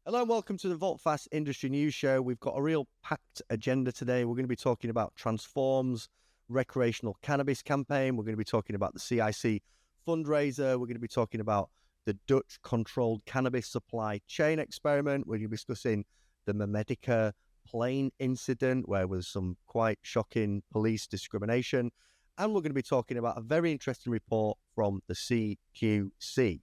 Hello and welcome to the Volteface Industry News Show. We've got a real packed agenda today. We're going to be talking about Transform's recreational cannabis campaign. We're going to be talking about the CIC fundraiser. We're going to be talking about the Dutch controlled cannabis supply chain experiment. We're going to be discussing the Memedica plane incident where there was some quite shocking police discrimination. And we're going to be talking about a very interesting report from the CQC.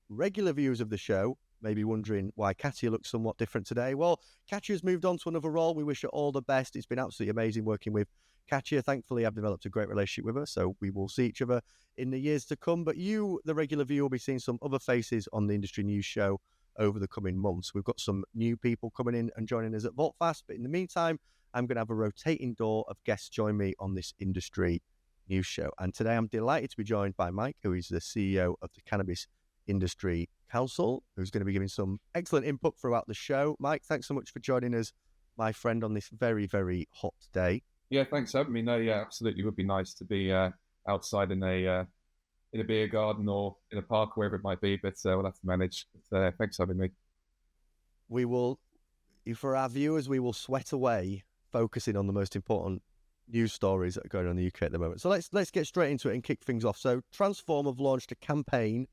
Regular viewers of the show may be wondering why Katia looks somewhat different today. Well, Katia's moved on to another role. We wish her all the best. It's been absolutely amazing working with Katia. Thankfully, I've developed a great relationship with her, so we will see each other in the years to come. But you, the regular viewer, will be seeing some other faces on the Industry News Show over the coming months. We've got some new people coming in and joining us at Volteface, but in the meantime, I'm going to have a rotating door of guests join me on this Industry News Show. And today I'm delighted to be joined by Mike, who is the CEO of the Cannabis Industry Council, who's going to be giving some excellent input throughout the show. Mike, thanks so much for joining us, my friend, on this very, very hot day. Yeah, thanks for having me. No, yeah, absolutely. It would be nice to be outside in a beer garden or in a park, wherever it might be, but we'll have to manage. But, thanks for having me. We will, for our viewers, we will sweat away focusing on the most important news stories that are going on in the UK at the moment. So let's get straight into it and kick things off. So Transform have launched a campaign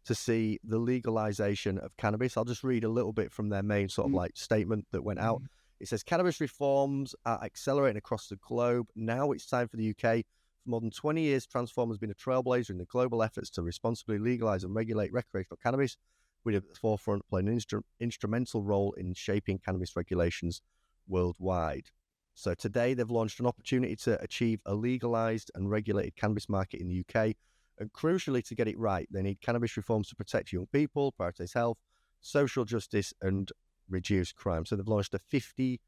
to see the legalization of cannabis. I'll just read a little bit from their main sort of like statement that went out. It says, cannabis reforms are accelerating across the globe. Now it's time for the UK. For more than 20 years, Transform has been a trailblazer in the global efforts to responsibly legalize and regulate recreational cannabis, with at the forefront playing an instrumental role in shaping cannabis regulations worldwide. So today they've launched an opportunity to achieve a legalized and regulated cannabis market in the UK. And crucially, to get it right, they need cannabis reforms to protect young people, prioritize health, social justice, and reduce crime. So they've launched a £50,000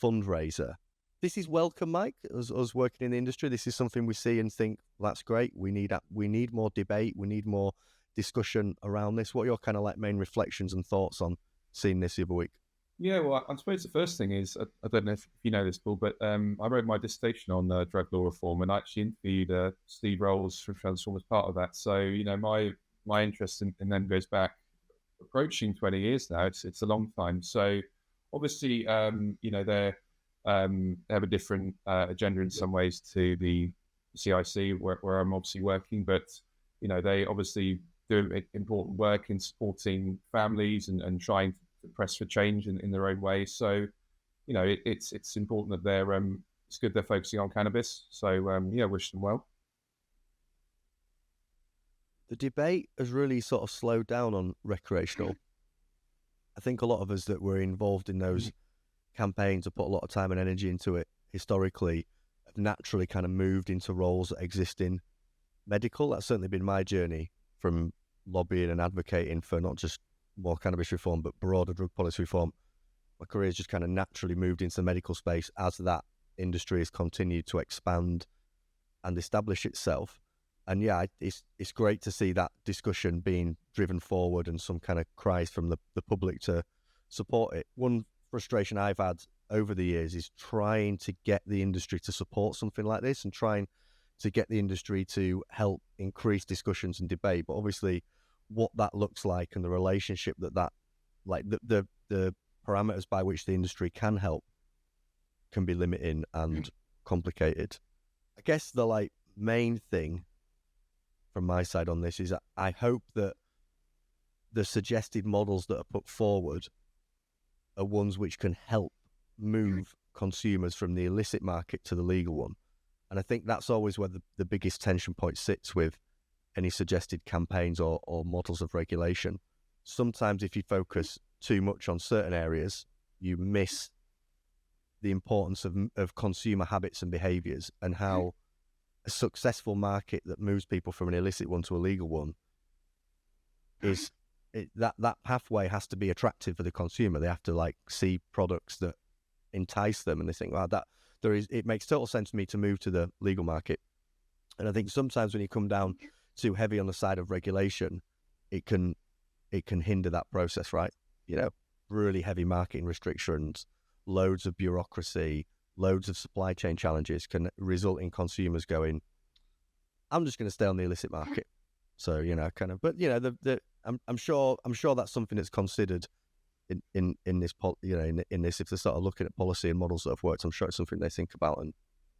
fundraiser. This is welcome, Mike, as us working in the industry. This is something we see and think, well, that's great. We need more debate. We need more discussion around this. What are your kind of like main reflections and thoughts on seeing this the other week? Yeah, well, I suppose the first thing is, I don't know if you know this, Paul, but I wrote my dissertation on drug law reform, and I actually interviewed Steve Rolls from Transform as part of that. So, my interest in them goes back approaching 20 years now. It's a long time. So, obviously, they have a different agenda in some ways to the CIC, where I'm obviously working, but, they obviously do important work in supporting families and trying to press for change in their own way. So, it's important that it's good they're focusing on cannabis. So, wish them well. The debate has really sort of slowed down on recreational. I think a lot of us that were involved in those campaigns have put a lot of time and energy into it historically, have naturally kind of moved into roles that exist in medical. That's certainly been my journey from lobbying and advocating for not just more cannabis reform, but broader drug policy reform. My career has just kind of naturally moved into the medical space as that industry has continued to expand and establish itself. And yeah, it's great to see that discussion being driven forward and some kind of cries from the public to support it. One frustration I've had over the years is trying to get the industry to support something like this and trying to get the industry to help increase discussions and debate. But obviously, what that looks like and the relationship that like the parameters by which the industry can help can be limiting and complicated. I guess the like main thing from my side on this is I hope that the suggested models that are put forward are ones which can help move consumers from the illicit market to the legal one. And I think that's always where the biggest tension point sits with any suggested campaigns or models of regulation. Sometimes if you focus too much on certain areas, you miss the importance of consumer habits and behaviours and how a successful market that moves people from an illicit one to a legal one is that pathway has to be attractive for the consumer. They have to like see products that entice them and they think, wow, it makes total sense to me to move to the legal market. And I think sometimes when you come down too heavy on the side of regulation, it can hinder that process, right? Really heavy marketing restrictions, loads of bureaucracy, loads of supply chain challenges can result in consumers going, I'm just going to stay on the illicit market. So, but I'm sure that's something that's considered in this in this, if they're sort of looking at policy and models that have worked. I'm sure it's something they think about and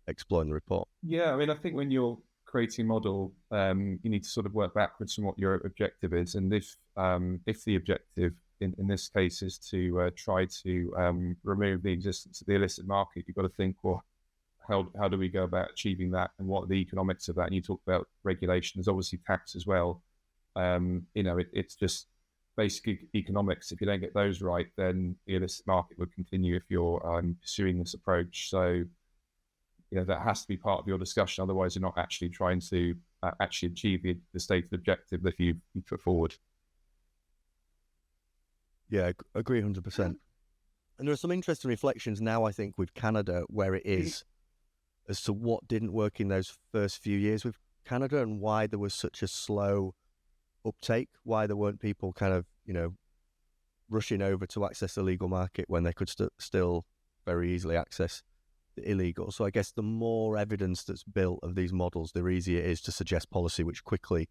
explore in the report. Yeah, I mean, I think when you're creating a model, you need to sort of work backwards from what your objective is, and if the objective in this case is to try to remove the existence of the illicit market, you've got to think, well, how do we go about achieving that, and what are the economics of that? And you talk about regulation. There's obviously tax as well. It's just basic economics. If you don't get those right, then the illicit market would continue if you're pursuing this approach. So, that has to be part of your discussion. Otherwise, you're not actually trying to actually achieve the stated objective that you put forward. Yeah, agree 100%. And there are some interesting reflections now, I think, with Canada, where it is, as to what didn't work in those first few years with Canada and why there was such a slow uptake, why there weren't people kind of, rushing over to access the legal market when they could still very easily access the illegal. So I guess the more evidence that's built of these models, the easier it is to suggest policy which quickly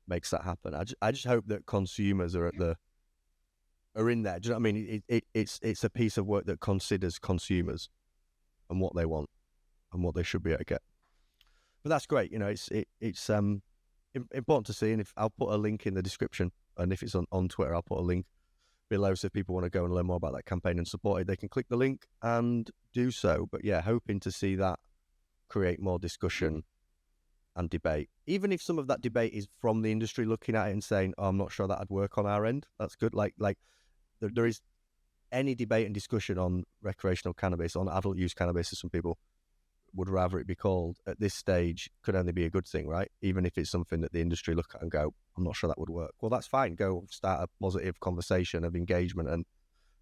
makes that happen. I just hope that consumers are in there. Do you know what I mean? It's a piece of work that considers consumers and what they want and what they should be able to get. But that's great. It's important to see. And if I'll put a link in the description, and if it's on Twitter, I'll put a link below, so if people want to go and learn more about that campaign and support it, they can click the link and do so. But yeah, hoping to see that create more discussion and debate. Even if some of that debate is from the industry looking at it and saying, I'm not sure that'd work on our end. That's good. Like there is any debate and discussion on recreational cannabis, on adult use cannabis, as some people would rather it be called, at this stage could only be a good thing, right? Even if it's something that the industry look at and go, I'm not sure that would work. Well, that's fine. Go start a positive conversation of engagement and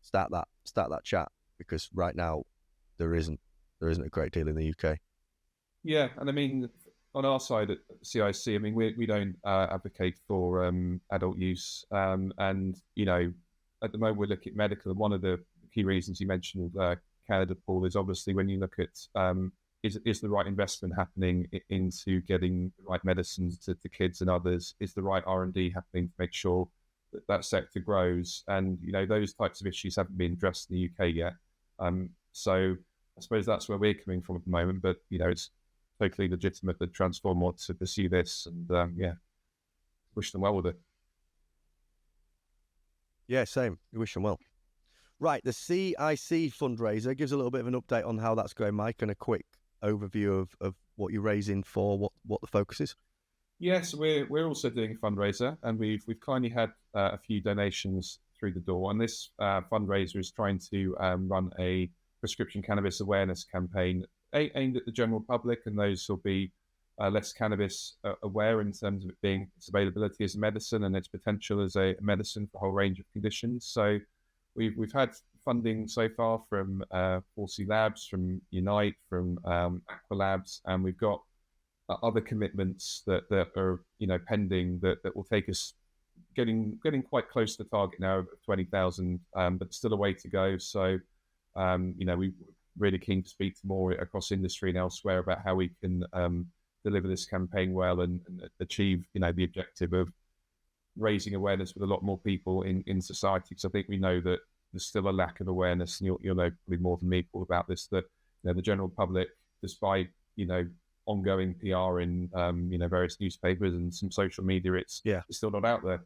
start that chat, because right now there isn't a great deal in the UK. Yeah, and I mean, on our side at CIC, I mean, we don't advocate for adult use, and at the moment we're looking at medical. And one of the key reasons you mentioned Canada, Paul, is obviously when you look at is the right investment happening into getting the right medicines to kids and others? Is the right R&D happening to make sure that sector grows? And those types of issues haven't been addressed in the UK yet. So I suppose that's where we're coming from at the moment. But it's totally legitimate that Transform wants to pursue this, and wish them well with it. Yeah, same. We wish them well. Right, the CIC fundraiser gives a little bit of an update on how that's going, Mike, and a quick overview of what you're raising for, what the focus is. Yes, we're also doing a fundraiser, and we've kindly had a few donations through the door. And this fundraiser is trying to run a prescription cannabis awareness campaign aimed at the general public and those who'll be less cannabis aware in terms of it being its availability as a medicine and its potential as a medicine for a whole range of conditions. So we've had funding so far from 4C Labs, from Unite, from Aqua Labs, and we've got other commitments that are pending that will take us getting quite close to the target now of 20,000, but still a way to go. So we're really keen to speak to more across industry and elsewhere about how we can deliver this campaign well and achieve the objective of raising awareness with a lot more people in society. Because I think we know that there's still a lack of awareness, and you'll know probably more than me, Paul, about this, that the general public, despite ongoing PR in various newspapers and some social media, it's still not out there.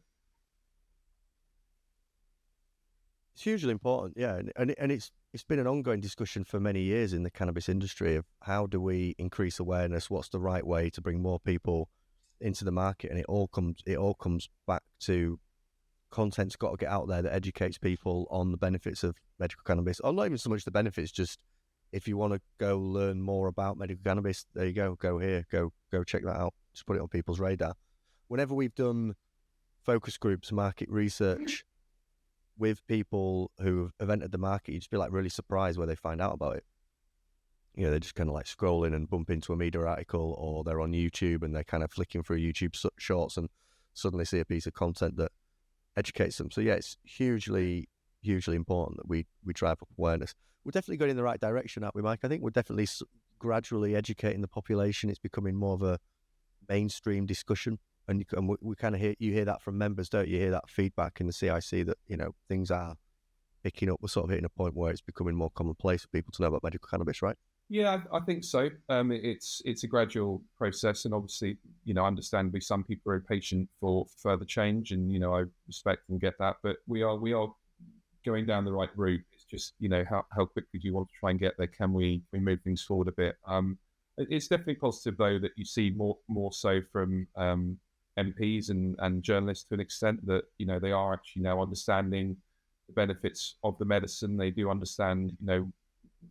It's hugely important, yeah, and it's been an ongoing discussion for many years in the cannabis industry of how do we increase awareness, what's the right way to bring more people into the market, and it all comes back to content's got to get out there that educates people on the benefits of medical cannabis, or not even so much the benefits, just if you want to go learn more about medical cannabis, there you go here, go check that out, just put it on people's radar. Whenever we've done focus groups, market research with people who have entered the market, you just be like really surprised where they find out about it. They're just kind of like scrolling and bump into a media article, or they're on YouTube and they're kind of flicking through YouTube shorts and suddenly see a piece of content that educates them. So yeah, it's hugely important that we drive up awareness. We're definitely going in the right direction, aren't we, Mike? I think we're definitely gradually educating the population. It's becoming more of a mainstream discussion and we kind of hear that from members, don't you? You hear that feedback in the CIC that, you know, things are picking up. We're sort of hitting a point where it's becoming more commonplace for people to know about medical cannabis, right? Yeah, I think so. It's a gradual process, and obviously, you know, understandably, some people are impatient for further change, and you know, I respect and get that. But we are going down the right route. It's just, you know, how quickly do you want to try and get there? Can we move things forward a bit? It's definitely positive though that you see more so from MPs and journalists to an extent that, you know, they are actually now understanding the benefits of the medicine. They do understand, you know,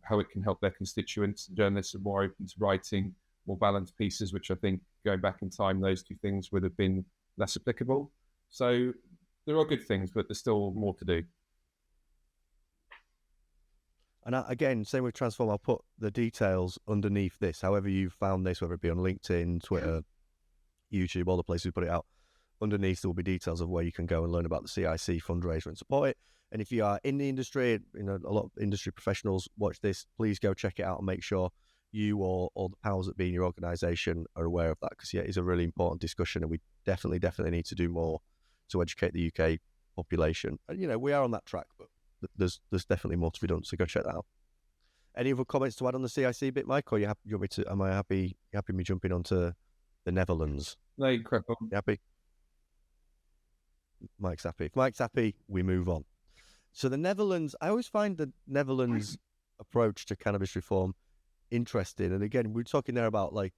how it can help their constituents. Journalists are more open to writing more balanced pieces, which I think going back in time, those two things would have been less applicable. So there are good things, but there's still more to do. And again, same with Transform, I'll put the details underneath this. However you found this, whether it be on LinkedIn, Twitter, YouTube, all the places we put it out, underneath there will be details of where you can go and learn about the CIC fundraiser and support it. And if you are in the industry, you know, a lot of industry professionals watch this, please go check it out and make sure you or the powers that be in your organisation are aware of that, because yeah, it's a really important discussion, and we definitely need to do more to educate the UK population. And you know, we are on that track, but there's definitely more to be done, so go check that out. Any other comments to add on the CIC bit, Mike, or you want me to? Am I happy? You happy me jumping onto the Netherlands? No, you crack on. You happy? Mike's happy. If Mike's happy, we move on. So the Netherlands, I always find the Netherlands approach to cannabis reform interesting. And again, we're talking there about like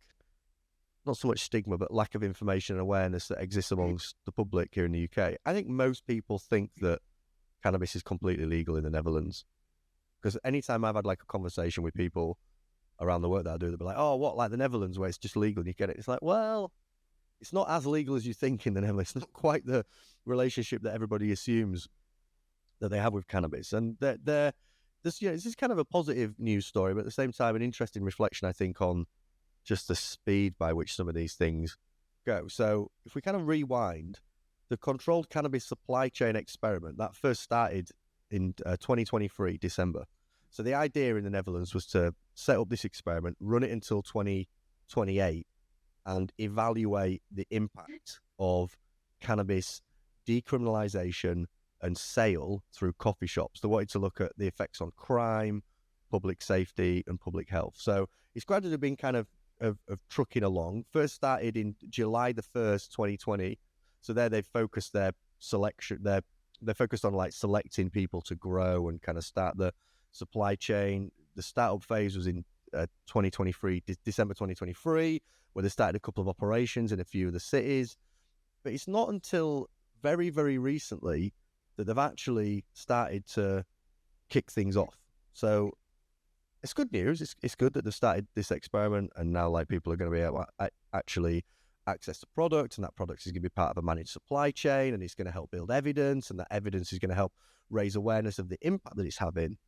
not so much stigma, but lack of information and awareness that exists amongst the public here in the UK. I think most people think that cannabis is completely legal in the Netherlands, because anytime I've had like a conversation with people around the work that I do, they'll be like, "Oh, what, like the Netherlands where it's just legal and you get it?" It's like, well, it's not as legal as you think in the Netherlands. It's not quite the relationship that everybody assumes that they have with cannabis. And this is kind of a positive news story, but at the same time, an interesting reflection, I think, on just the speed by which some of these things go. So if we kind of rewind, the controlled cannabis supply chain experiment that first started in 2023, December. So the idea in the Netherlands was to set up this experiment, run it until 2028, and evaluate the impact of cannabis decriminalization and sale through coffee shops. They wanted to look at the effects on crime, public safety, and public health. So it's gradually been kind of trucking along. First started in July the 1st, 2020. So there they've focused their selection. They're focused on like selecting people to grow and kind of start the supply chain. The startup phase was in 2023, December 2023, where they started a couple of operations in a few of the cities. But it's not until very, very recently that they've actually started to kick things off. So it's good news. It's good that they've started this experiment, and now like people are going to be able to actually access the product, and that product is going to be part of a managed supply chain, and it's going to help build evidence, and that evidence is going to help raise awareness of the impact that it's having.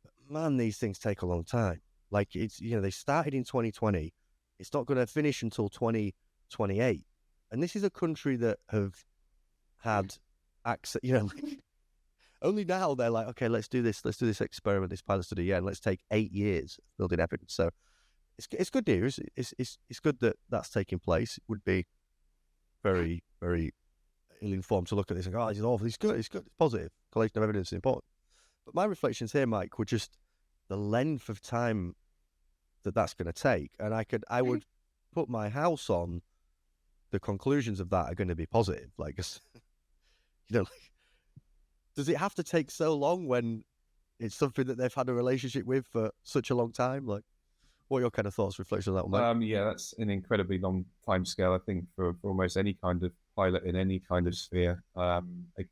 But man, these things take a long time. Like it's, you know, they started in 2020. It's not going to finish until 2028. And this is a country that have had access, you know, like, only now they're like, okay, let's do this experiment, this pilot study, yeah, and let's take 8 years of building evidence. So it's good news. It's good that that's taking place. It would be very, very ill-informed to look at this and go, oh, this is awful. It's good. It's positive. Collection of evidence is important. But my reflections here, Mike, were just the length of time that that's going to take. And I would put my house on the conclusions of that are going to be positive. Like, you know, like, does it have to take so long when it's something that they've had a relationship with for such a long time? Like, what are your kind of thoughts, reflections on that one, Mike? Yeah, that's an incredibly long time scale, I think, for almost any kind of pilot in any kind of sphere.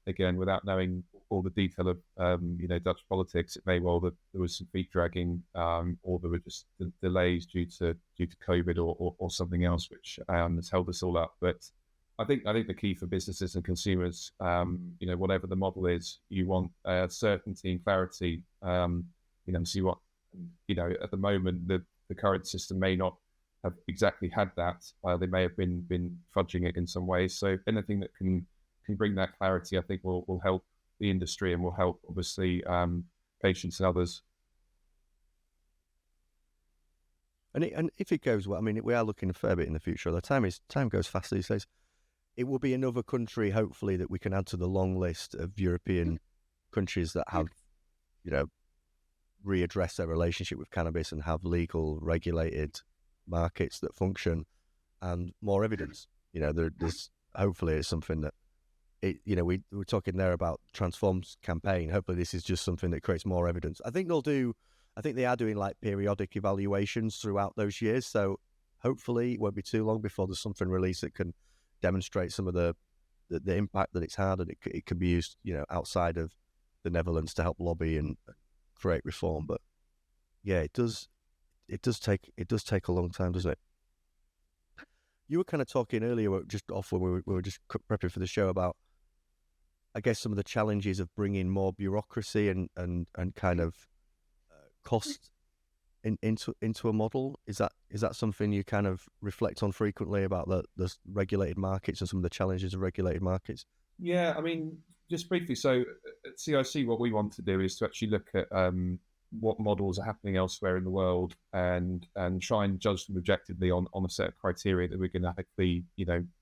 Again, without knowing all the detail of Dutch politics, it may well that there was some feet dragging, or there were just delays due to COVID or something else, which has held us all up. But I think the key for businesses and consumers, whatever the model is, you want certainty and clarity. So you want, at the moment the current system may not have exactly had that. They may have been fudging it in some ways. So anything that can bring that clarity, I think, will help the industry and will help, obviously, patients and others. And if it goes well, I mean, we are looking a fair bit in the future. The time goes fast these days. it will be another country, hopefully, that we can add to the long list of European countries that have, readdressed their relationship with cannabis and have legal, regulated markets that function, and more evidence. There's hopefully it's something that we were talking there about Transform's campaign. Hopefully, this is just something that creates more evidence. I think they are doing like periodic evaluations throughout those years. So hopefully, it won't be too long before there's something released that can demonstrate some of the impact that it's had, and it can be used, outside of the Netherlands to help lobby and create reform. But yeah, it does take a long time, doesn't it? You were kind of talking earlier, just off when we were just prepping for the show, about, I guess, some of the challenges of bringing more bureaucracy and kind of cost into a model. Is that something you kind of reflect on frequently, about the regulated markets and some of the challenges of regulated markets? Yeah, I mean, just briefly. So at CIC, what we want to do is to actually look at what models are happening elsewhere in the world, and try and judge them objectively on a set of criteria that we can ethically,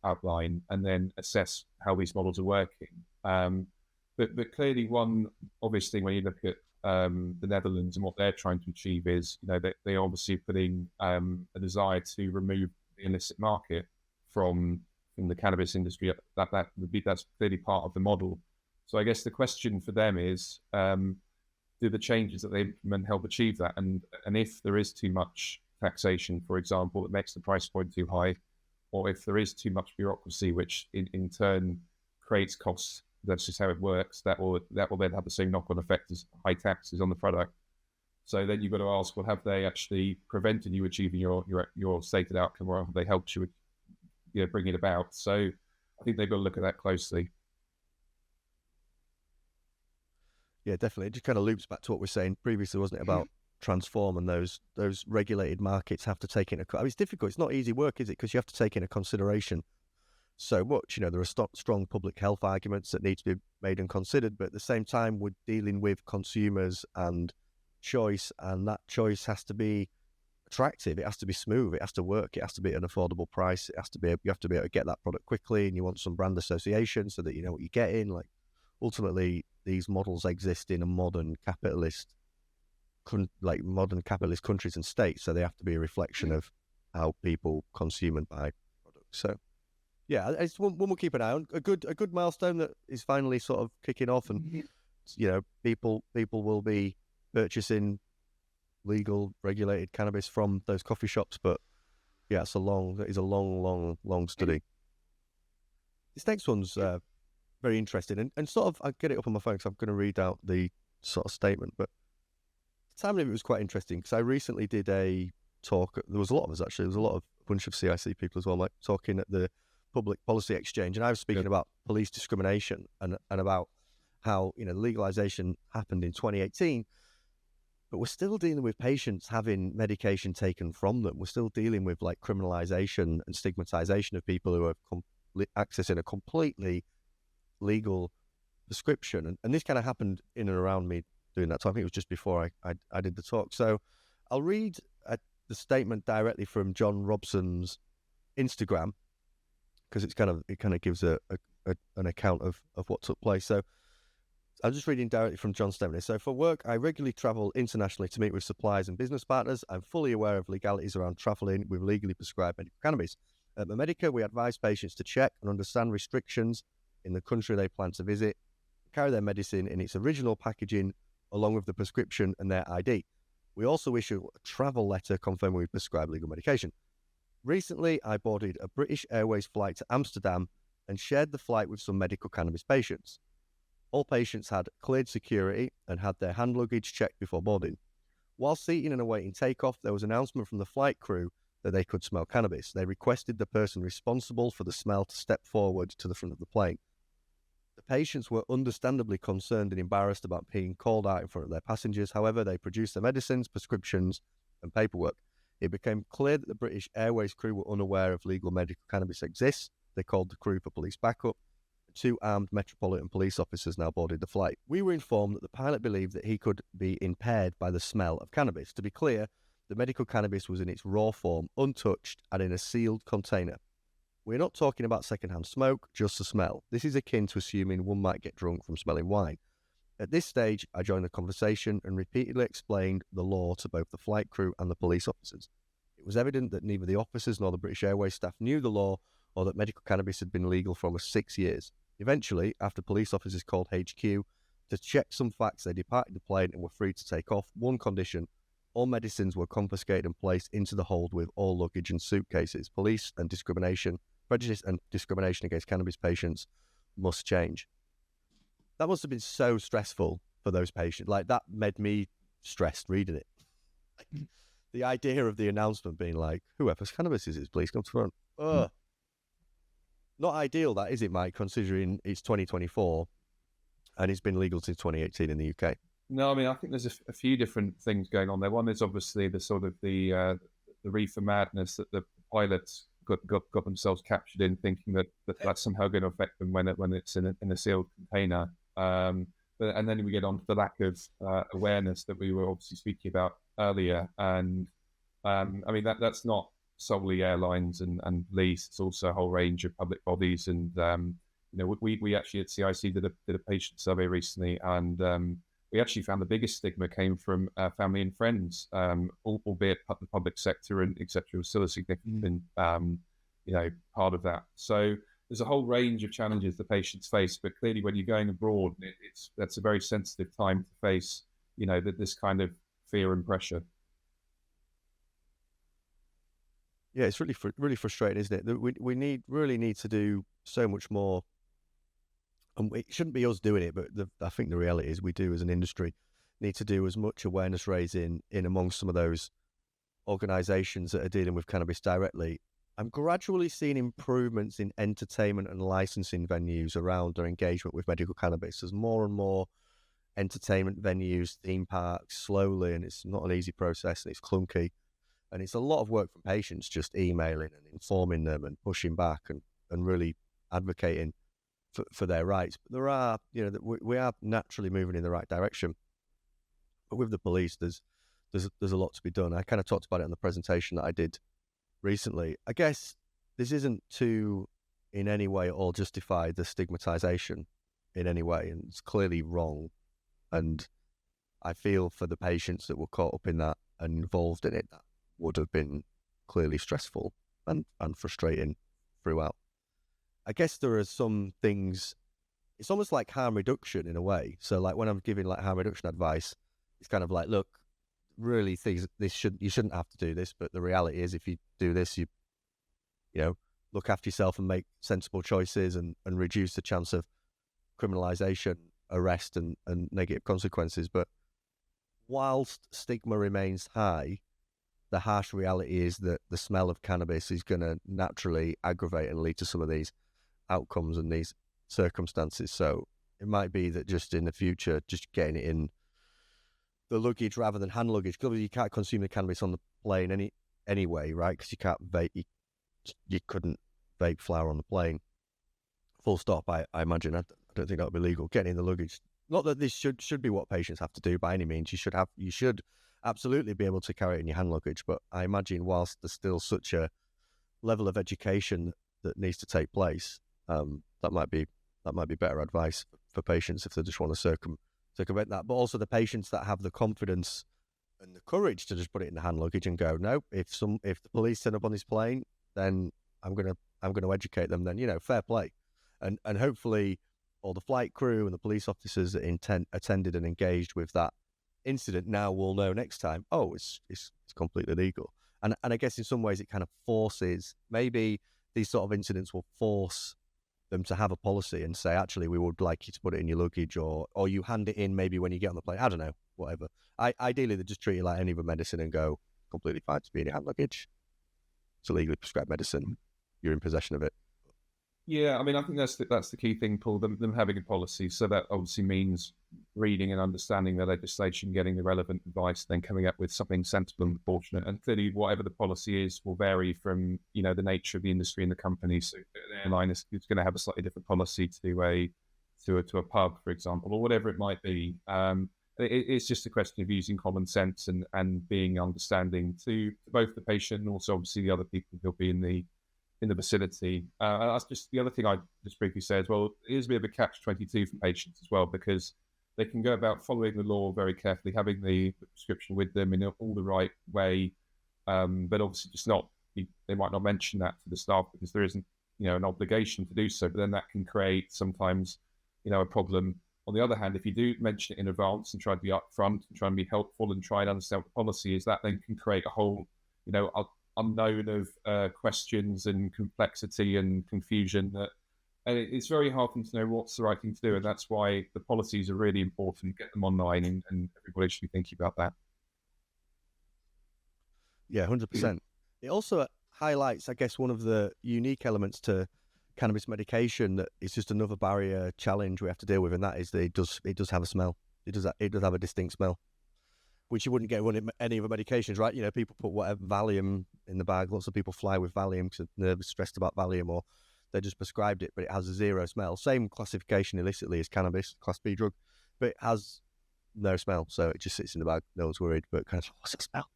outline, and then assess how these models are working. But clearly, one obvious thing when you look at the Netherlands and what they're trying to achieve is, they're obviously putting a desire to remove the illicit market from the cannabis industry. That's clearly part of the model. So I guess the question for them is, do the changes that they implement help achieve that? And if there is too much taxation, for example, that makes the price point too high, or if there is too much bureaucracy, which in turn creates costs, that's just how it works, that will then have the same knock-on effect as high taxes on the product. So then you've got to ask, well, have they actually prevented you achieving your stated outcome, or have they helped you, bring it about? So I think they've got to look at that closely. Yeah, definitely. It just kind of loops back to what we were saying previously, wasn't it, about Transform and those regulated markets have to take into account. It's difficult. It's not easy work, is it? Because you have to take into consideration so much. There are strong public health arguments that need to be made and considered, but at the same time, we're dealing with consumers and choice, and that choice has to be attractive. It has to be smooth. It has to work. It has to be at an affordable price. You have to be able to get that product quickly, and you want some brand association so that you know what you're getting. Like, ultimately, these models exist in a modern capitalist countries and states, so they have to be a reflection of how people consume and buy products. So yeah, it's one we'll keep an eye on. A good milestone that is finally sort of kicking off, and people will be purchasing legal regulated cannabis from those coffee shops. But yeah, it's a long study. This next one's very interesting, and sort of, I'll get it up on my phone because I'm going to read out the sort of statement, but the timing of it was quite interesting because I recently did a talk. There was a lot of us, actually. There was a bunch of CIC people as well, like, talking at the Public Policy Exchange, and I was speaking about police discrimination and about how legalization happened in 2018, but we're still dealing with patients having medication taken from them. We're still dealing with like criminalization and stigmatization of people who are accessing a completely legal prescription, and this kind of happened in and around me doing that talk. I think it was just before I did the talk. So I'll read the statement directly from John Robson's Instagram, because it kind of gives an account of what took place. So I'm just reading directly from John's statement. So, for work, I regularly travel internationally to meet with suppliers and business partners. I'm fully aware of legalities around traveling with legally prescribed medical cannabis. At Medica, we advise patients to check and understand restrictions in the country they plan to visit, carry their medicine in its original packaging along with the prescription and their ID. We also issue a travel letter confirming we prescribe legal medication. Recently, I boarded a British Airways flight to Amsterdam and shared the flight with some medical cannabis patients. All patients had cleared security and had their hand luggage checked before boarding. While seating and awaiting takeoff, there was an announcement from the flight crew that they could smell cannabis. They requested the person responsible for the smell to step forward to the front of the plane. The patients were understandably concerned and embarrassed about being called out in front of their passengers. However, they produced their medicines, prescriptions, and paperwork. It became clear that the British Airways crew were unaware of legal medical cannabis exists. They called the crew for police backup. 2 armed Metropolitan Police officers now boarded the flight. We were informed that the pilot believed that he could be impaired by the smell of cannabis. To be clear, the medical cannabis was in its raw form, untouched, and in a sealed container. We're not talking about secondhand smoke, just the smell. This is akin to assuming one might get drunk from smelling wine. At this stage, I joined the conversation and repeatedly explained the law to both the flight crew and the police officers. It was evident that neither the officers nor the British Airways staff knew the law or that medical cannabis had been legal for almost 6 years. Eventually, after police officers called HQ to check some facts, they departed the plane and were free to take off. One condition: all medicines were confiscated and placed into the hold with all luggage and suitcases. Prejudice and discrimination against cannabis patients must change. That must have been so stressful for those patients. Like, that made me stressed reading it. Like, the idea of the announcement being like, whoever's cannabis is, please come to front. Ugh. Not ideal, that, is it, Mike, considering it's 2024 and it's been legal since 2018 in the UK? No, I mean, I think there's a few different things going on there. One is obviously the sort of the reefer madness that the pilots got themselves captured in, thinking that that's somehow going to affect them when it's in a sealed container. And then we get on to the lack of awareness that we were obviously speaking about earlier. And I mean, that's not solely airlines and police. It's also a whole range of public bodies. And we actually at CIC did a patient survey recently, and we actually found the biggest stigma came from family and friends, albeit the public sector and etc. was still a significant part of that. So there's a whole range of challenges the patients face, but clearly when you're going abroad, that's a very sensitive time to face, this kind of fear and pressure. Yeah, it's really frustrating, isn't it? We really need to do so much more, and it shouldn't be us doing it, but I think the reality is we do as an industry need to do as much awareness raising in amongst some of those organisations that are dealing with cannabis directly. I'm gradually seeing improvements in entertainment and licensing venues around their engagement with medical cannabis. There's more and more entertainment venues, theme parks, slowly, and it's not an easy process, and it's clunky, and it's a lot of work from patients just emailing and informing them and pushing back and really advocating for their rights. But there are, we are naturally moving in the right direction. But with the police, there's a lot to be done. I kind of talked about it in the presentation that I did recently. I guess this isn't to in any way at all justify the stigmatization in any way, and it's clearly wrong. And I feel for the patients that were caught up in that and involved in it, that would have been clearly stressful and frustrating throughout. I guess there are some things, it's almost like harm reduction in a way. So like when I'm giving like harm reduction advice, it's kind of like, look, really you shouldn't have to do this, but the reality is if you do this, you look after yourself and make sensible choices and reduce the chance of criminalization, arrest and negative consequences. But whilst stigma remains high, the harsh reality is that the smell of cannabis is going to naturally aggravate and lead to some of these outcomes and these circumstances. So it might be that just in the future, just getting it in the luggage rather than hand luggage, because you can't consume the cannabis on the plane anyway, right? Because you can't vape, you couldn't vape flower on the plane. Full stop. I imagine. I don't think that would be legal. Getting in the luggage. Not that this should be what patients have to do by any means. You should absolutely be able to carry it in your hand luggage. But I imagine whilst there's still such a level of education that needs to take place, that might be better advice for patients if they just want to circumvent that. But also the patients that have the confidence and the courage to just put it in the hand luggage and go, no, if the police turn up on this plane, then I'm gonna educate them. Then fair play, and hopefully all the flight crew and the police officers that attended and engaged with that incident now will know next time, oh, it's completely legal. And I guess in some ways it kind of forces, maybe these sort of incidents will force them to have a policy and say, actually, we would like you to put it in your luggage, or you hand it in maybe when you get on the plane. I don't know, whatever. Ideally, they just treat it like any other medicine and go, completely fine to be in your hand luggage. It's a legally prescribed medicine. You're in possession of it. Yeah, I mean, I think that's the key thing, Paul, them having a policy. So that obviously means reading and understanding the legislation, getting the relevant advice, then coming up with something sensible and proportionate. And clearly, whatever the policy is will vary from, the nature of the industry and the company. So an airline is going to have a slightly different policy to a pub, for example, or whatever it might be. It's just a question of using common sense and being understanding to both the patient and also obviously the other people who'll be in the in the vicinity. That's just the other thing I just briefly say as well. It is a bit of a catch-22 for patients as well, because they can go about following the law very carefully, having the prescription with them in all the right way, but obviously just not. They might not mention that to the staff because there isn't, an obligation to do so. But then that can create sometimes, a problem. On the other hand, if you do mention it in advance and try to be upfront and try and be helpful and try and understand what the policy is, that then can create a whole, unknown of questions and complexity and confusion and it's very hard for them to know what's the right thing to do. And that's why the policies are really important. Get them online and everybody should be thinking about that. Yeah, 100%. It also highlights, I guess, one of the unique elements to cannabis medication that is just another barrier challenge we have to deal with, and that is that it does have a smell. It does have a distinct smell, which you wouldn't get with any other medications, right? People put whatever Valium in the bag. Lots of people fly with Valium because they're nervous, stressed about Valium, or they just prescribed it, but it has a zero smell. Same classification illicitly as cannabis, Class B drug, but it has no smell, so it just sits in the bag. No one's worried, but kind of, what's that smell?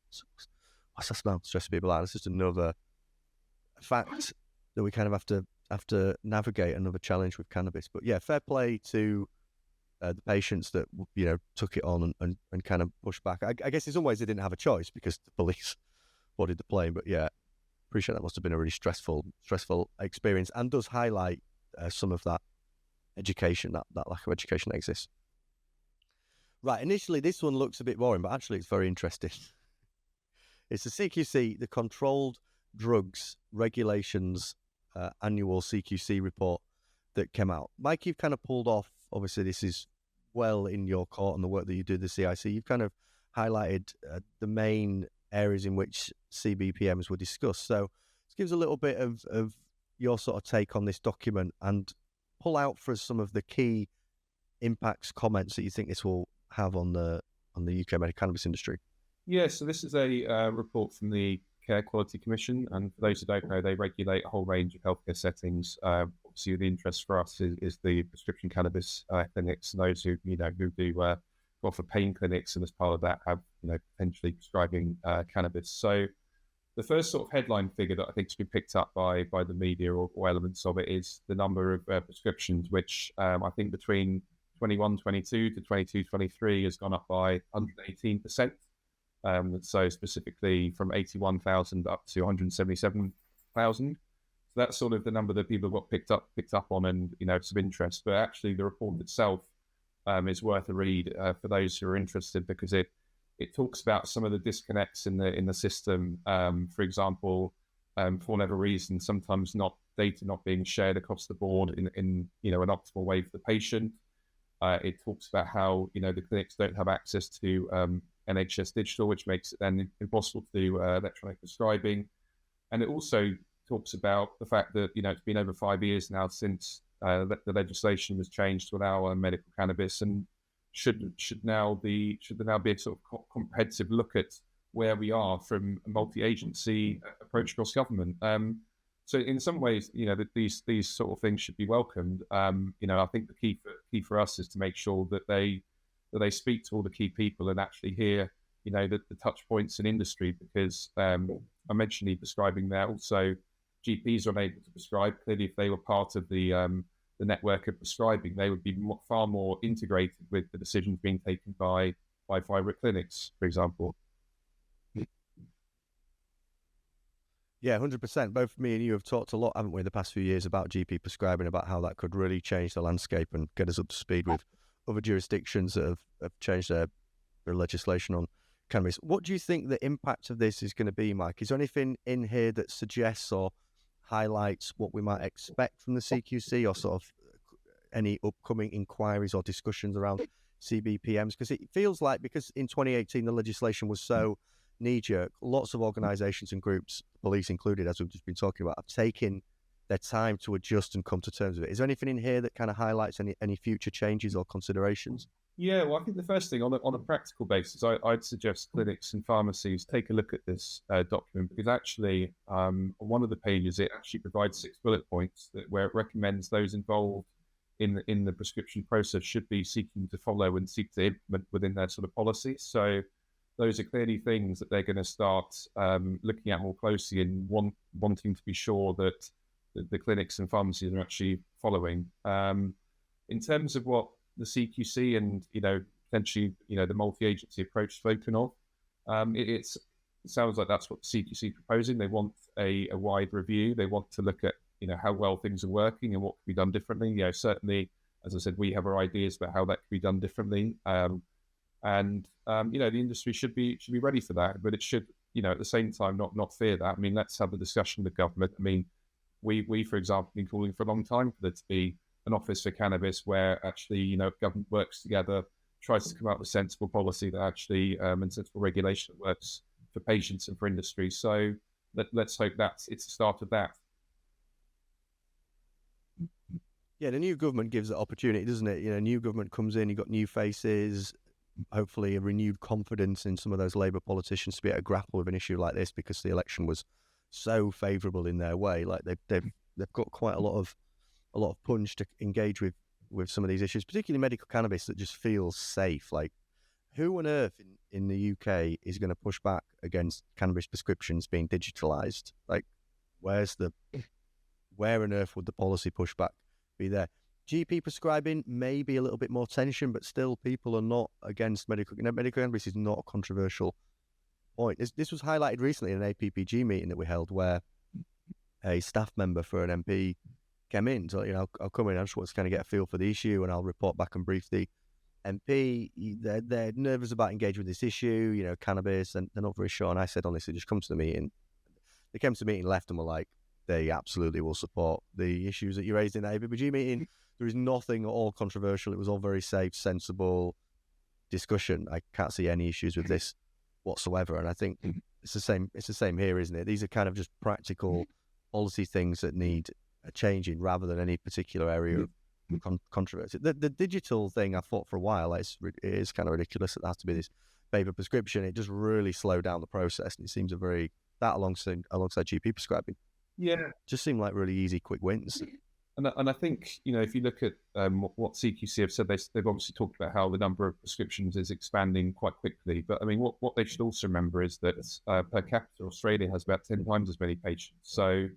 What's that smell? Stress people out. It's just another fact that we kind of have to navigate, another challenge with cannabis. But yeah, fair play to the patients that took it on and kind of pushed back. I guess in some ways they didn't have a choice because the police boarded the plane. But yeah, appreciate that must have been a really stressful experience, and does highlight some of that education, that lack of education that exists. Right, initially this one looks a bit boring, but actually it's very interesting. It's the CQC, the Controlled Drugs Regulations annual CQC report that came out. Mike, you've kind of pulled off, obviously this is well in your court and the work that you do, the CIC. You've kind of highlighted the main areas in which CBPMs were discussed. So let's give us a little bit of your sort of take on this document and pull out for us some of the key impacts, comments that you think this will have on the UK medical cannabis industry. Yeah, so this is a report from the Care Quality Commission, and for those who don't know, they regulate a whole range of healthcare settings. Obviously, the interest for us is the prescription cannabis clinics, and those who do offer pain clinics, and as part of that have potentially prescribing cannabis. So the first sort of headline figure that I think has been picked up by the media or elements of it is the number of prescriptions, which I think between 21-22 to 22-23 has gone up by 118%. So specifically from 81,000 up to 177,000. So that's sort of the number that people have got picked up on, and it's of interest. But actually, the report itself is worth a read for those who are interested, because it talks about some of the disconnects in the system. For example, for whatever reason, sometimes data not being shared across the board in an optimal way for the patient. It talks about how the clinics don't have access to NHS Digital, which makes it then impossible to do electronic prescribing. And it also talks about the fact that it's been over 5 years now since the legislation was changed to allow medical cannabis, and should now be a sort of comprehensive look at where we are from a multi-agency approach across government. So in some ways, that these sort of things should be welcomed. I think the key for us is to make sure that they speak to all the key people and actually hear, the touch points in industry, because I mentioned e-prescribing there. Also, GPs are unable to prescribe. Clearly, if they were part of the network of prescribing, they would be far more integrated with the decisions being taken by private clinics, for example. Yeah, 100%. Both me and you have talked a lot, haven't we, the past few years about GP prescribing, about how that could really change the landscape and get us up to speed with other jurisdictions that have changed their legislation on cannabis. What do you think the impact of this is going to be, Mike? Is there anything in here that suggests or highlights what we might expect from the CQC, or sort of any upcoming inquiries or discussions around CBPMs? Because it feels like, because in 2018 the legislation was so knee-jerk, lots of organisations and groups, police included, as we've just been talking about, have taken their time to adjust and come to terms with it. Is there anything in here that kind of highlights any future changes or considerations? Yeah, well, I think the first thing, on a practical basis, I'd suggest clinics and pharmacies take a look at this document, because actually, on one of the pages, it actually provides 6 bullet points where it recommends those involved in the prescription process should be seeking to follow and seek to implement within their sort of policy. So those are clearly things that they're going to start looking at more closely and wanting to be sure that the clinics and pharmacies are actually following. In terms of what the CQC and, potentially, the multi-agency approach spoken of, it sounds like that's what the CQC are proposing. They want a wide review. They want to look at, how well things are working and what can be done differently. Certainly, as I said, we have our ideas about how that can be done differently. The industry should be ready for that, but it should, at the same time, not fear that. I mean, let's have a discussion with government. I mean, we, for example, been calling for a long time for there to be an office for cannabis where actually, government works together, tries to come up with sensible policy that actually, and sensible regulation that works for patients and for industry. So let's hope it's the start of that. Yeah, the new government gives that opportunity, doesn't it? New government comes in, you've got new faces, hopefully a renewed confidence in some of those Labour politicians to be able to grapple with an issue like this, because the election was so favourable in their way. Like they've got quite a lot of punch to engage with some of these issues, particularly medical cannabis, that just feels safe. Like, who on earth in the UK is going to push back against cannabis prescriptions being digitalised? Like, where on earth would the policy pushback be there? GP prescribing may be a little bit more tension, but still people are not against medical cannabis is not a controversial point. This was highlighted recently in an APPG meeting that we held, where a staff member for an MP came in. So, I'll come in, I just want to kind of get a feel for the issue, and I'll report back and brief the MP. They're nervous about engaging with this issue, cannabis, and they're not very sure. And I said, honestly, just come to the meeting. They came to the meeting, left, and were like, they absolutely will support the issues that you raised in the APPG meeting. There is nothing at all controversial. It was all very safe, sensible discussion. I can't see any issues with this whatsoever. And I think it's the same. It's the same here, isn't it? These are kind of just practical policy things that need a change in, rather than any particular area of controversy. The digital thing, I thought for a while, it is kind of ridiculous that there has to be this paper prescription. It just really slowed down the process, and it seems alongside GP prescribing. Yeah, just seem like really easy, quick wins. And I think, if you look at what CQC have said, they've obviously talked about how the number of prescriptions is expanding quite quickly. But I mean, what they should also remember is that per capita, Australia has about 10 times as many patients. So,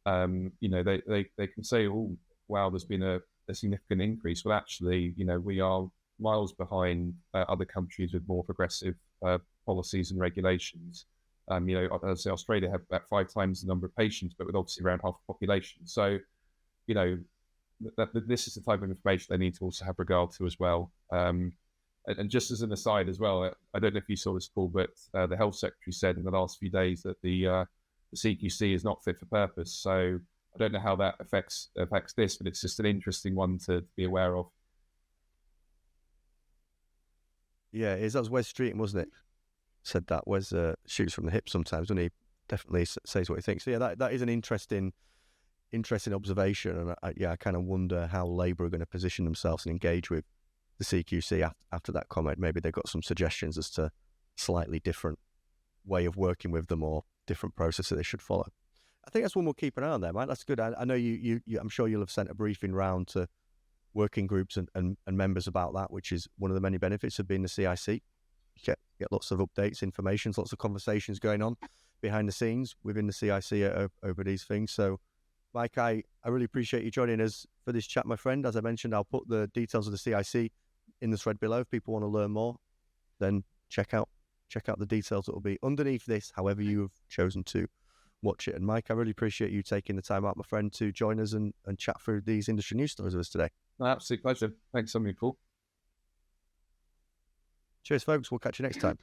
they can say, oh, wow, there's been a significant increase. Well, actually, we are miles behind other countries with more progressive policies and regulations. As I say, Australia have about 5 times the number of patients, but with obviously around half the population. So, this is the type of information they need to also have regard to as well. And just as an aside as well, I don't know if you saw this, Paul, but the Health Secretary said in the last few days that the CQC is not fit for purpose. So I don't know how that affects this, but it's just an interesting one to be aware of. Yeah, that was Wes Streeton, wasn't it? Said that. Wes shoots from the hip sometimes, doesn't he? Definitely says what he thinks. So yeah, that is an interesting observation, and I kind of wonder how Labour are going to position themselves and engage with the CQC after that comment. Maybe they've got some suggestions as to slightly different way of working with them, or different process that they should follow. I think that's one we'll keep an eye on there, Mike. That's good. I know you I'm sure you'll have sent a briefing round to working groups and members about that, which is one of the many benefits of being the CIC. You get lots of updates, information, lots of conversations going on behind the scenes within the CIC over these things. So, Mike, I really appreciate you joining us for this chat, my friend. As I mentioned, I'll put the details of the CIC in the thread below. If people want to learn more, then check out the details that will be underneath this, however you have chosen to watch it. And Mike, I really appreciate you taking the time out, my friend, to join us and chat through these industry news stories with us today. My absolute pleasure. Thanks so much, Paul. Cheers, folks. We'll catch you next time.